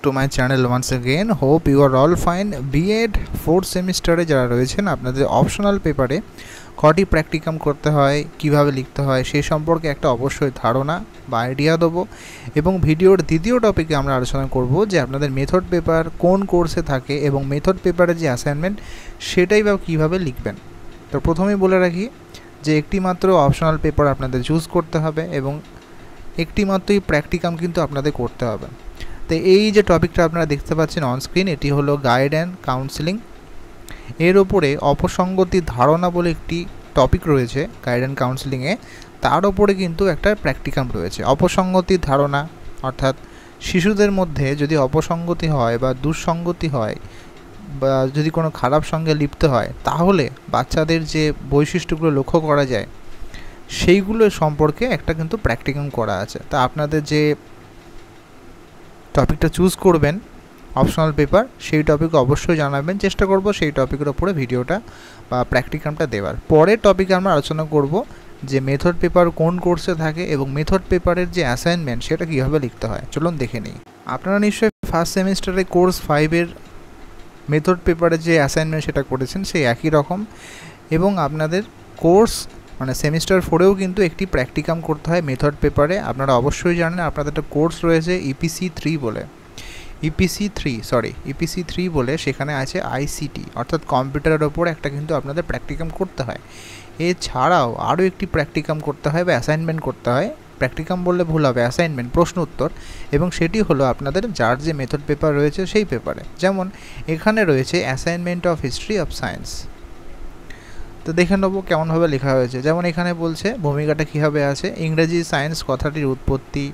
to my channel once again. Hope you are all fine. B.Ed 4th সেমিস্টারে যারা রয়েছেন আপনাদের অপশনাল পেপারে কটি প্র্যাকটিকাম করতে হয়, কিভাবে লিখতে হয় সেই সম্পর্কে একটা অবশ্যই ধারণা বা আইডিয়া দেবো। এবং ভিডিওর দ্বিতীয় টপিকে আমরা আলোচনা করব যে আপনাদের মেথড পেপার কোন কোর্সে থাকে এবং মেথড পেপারের যে অ্যাসাইনমেন্ট সেটাই বা কীভাবে লিখবেন। তো প্রথমেই বলে রাখি যে একটি মাত্র অপশনাল পেপার আপনাদের চুজ করতে হবে এবং একটি মাত্রই প্র্যাকটিকাম কিন্তু আপনাদের করতে হবে। তো এই যে টপিকটা আপনারা দেখতে পাচ্ছেন অন স্ক্রিন, এটি হলো গাইড অ্যান্ড কাউন্সেলিং। এর ওপরে অপসঙ্গতির ধারণা বলে একটি টপিক রয়েছে গাইড অ্যান্ড কাউন্সেলিংয়ে, তার ওপরে কিন্তু একটা প্র্যাকটিকাম রয়েছে। অপসঙ্গতির ধারণা অর্থাৎ শিশুদের মধ্যে যদি অপসঙ্গতি হয় বা দুঃসঙ্গতি হয় বা যদি কোনো খারাপ সঙ্গে লিপ্ত হয় তাহলে বাচ্চাদের যে বৈশিষ্ট্যগুলো লক্ষ্য করা যায় সেইগুলো সম্পর্কে একটা কিন্তু প্র্যাকটিকাম করা আছে। তা আপনাদের যে টপিকটা চুজ করবেন অপশনাল পেপার সেই টপিক অবশ্যই জানাবেন, চেষ্টা করব সেই টপিকের ওপরে ভিডিওটা বা প্র্যাকটিকামটা দেওয়ার। পরের টপিকে আমরা আলোচনা করব যে মেথড পেপার কোন কোর্সে থাকে এবং মেথড পেপারের যে অ্যাসাইনমেন্ট সেটা কীভাবে লিখতে হয়। চলুন দেখে নিই। আপনারা নিশ্চয়ই ফার্স্ট সেমিস্টারে কোর্স 5-এর মেথড পেপারের যে অ্যাসাইনমেন্ট সেটা করেছেন সেই একই রকম, এবং আপনাদের কোর্স মানে সেমিস্টার 4-এও কিন্তু একটি প্র্যাকটিকাম করতে হয় মেথড পেপারে। আপনারা অবশ্যই জানেন আপনাদের একটা কোর্স রয়েছে ইপিসি 3 বলে, সেখানে আছে আইসিটি অর্থাৎ কম্পিউটারের ওপর একটা কিন্তু আপনাদের প্র্যাকটিকাম করতে হয়। এছাড়াও আরও একটি প্র্যাকটিকাম করতে হয় বা অ্যাসাইনমেন্ট করতে হয়, প্র্যাকটিকাম বললে ভুল হবে, অ্যাসাইনমেন্ট প্রশ্ন উত্তর, এবং সেটি হলো আপনাদের যার যে মেথড পেপার রয়েছে সেই পেপারে। যেমন এখানে রয়েছে assignment of history of science. তো দেখে নেবো কেমনভাবে লেখা হয়েছে। যেমন এখানে বলছে ভূমিকাটা কীভাবে আছে, ইংরেজি সায়েন্স কথাটির উৎপত্তি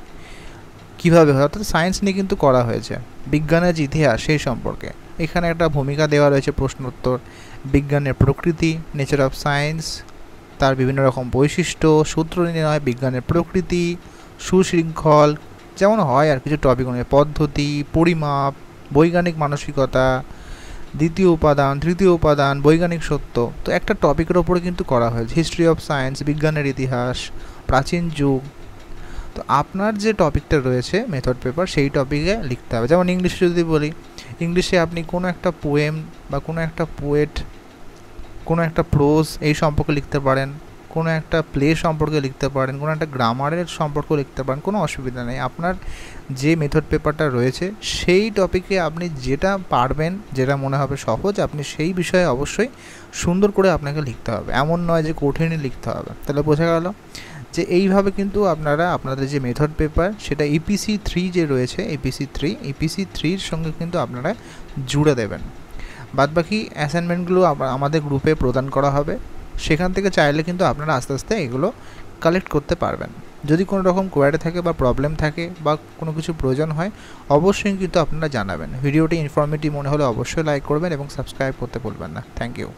কীভাবে হয়, অর্থাৎ সায়েন্স নিয়ে কিন্তু করা হয়েছে, বিজ্ঞানের যে ইতিহাস সেই সম্পর্কে এখানে একটা ভূমিকা দেওয়া রয়েছে, প্রশ্ন উত্তর, বিজ্ঞানের প্রকৃতি, নেচার অফ সায়েন্স, তার বিভিন্ন রকম বৈশিষ্ট্য, সূত্র নির্ণয়, বিজ্ঞানের প্রকৃতি, সুশৃঙ্খল যেমন হয় আর কিছু টপিক অনুযায়ী, পদ্ধতি, পরিমাপ, বৈজ্ঞানিক মানসিকতা, দ্বিতীয় উপাদান, তৃতীয় উপাদান, বৈজ্ঞানিক সত্য। তো একটা টপিকের ওপরে কিন্তু করা হয়েছে, হিস্ট্রি অফ সায়েন্স, বিজ্ঞানের ইতিহাস, প্রাচীন যুগ। তো আপনার যে টপিকটা রয়েছে মেথড পেপার সেই টপিকে লিখতে হবে। যেমন ইংলিশে যদি বলি, ইংলিশে আপনি কোনো একটা পোয়েম বা কোনো একটা পোয়েট, কোনো একটা প্রোজ এই সম্পর্কে লিখতে পারেন, কোনো একটা প্লে সম্পর্কে লিখতে পারেন, কোনো একটা গ্রামারের সম্পর্কে লিখতে পারেন, কোনো অসুবিধা নেই। আপনার যে মেথড পেপারটা রয়েছে সেই টপিকে আপনি যেটা পারবেন, যেটা মনে হবে সহজ, আপনি সেই বিষয়ে অবশ্যই সুন্দর করে আপনাকে লিখতে হবে। এমন নয় যে কঠিনই লিখতে হবে। তাহলে বোঝা গেল যে এইভাবে কিন্তু আপনারা আপনাদের যে মেথড পেপার সেটা ইপিসি 3 যে রয়েছে, ইপিসি 3-র সঙ্গে কিন্তু আপনারা জুড়ে দেবেন। বাদবাকি অ্যাসাইনমেন্টগুলো আমাদের গ্রুপে প্রদান করা হবে, সেখান থেকে চাইলে কিন্তু আপনারা আস্তে আস্তে এগুলো কালেক্ট করতে পারবেন। যদি কোনো রকম কোয়ারি থাকে বা প্রবলেম থাকে বা কোনো কিছু প্রয়োজন হয় অবশ্যই কিন্তু আপনারা জানাবেন। ভিডিওটি ইনফরমেটিভ মনে হলে অবশ্যই লাইক করবেন এবং সাবস্ক্রাইব করতে ভুলবেন না। Thank you.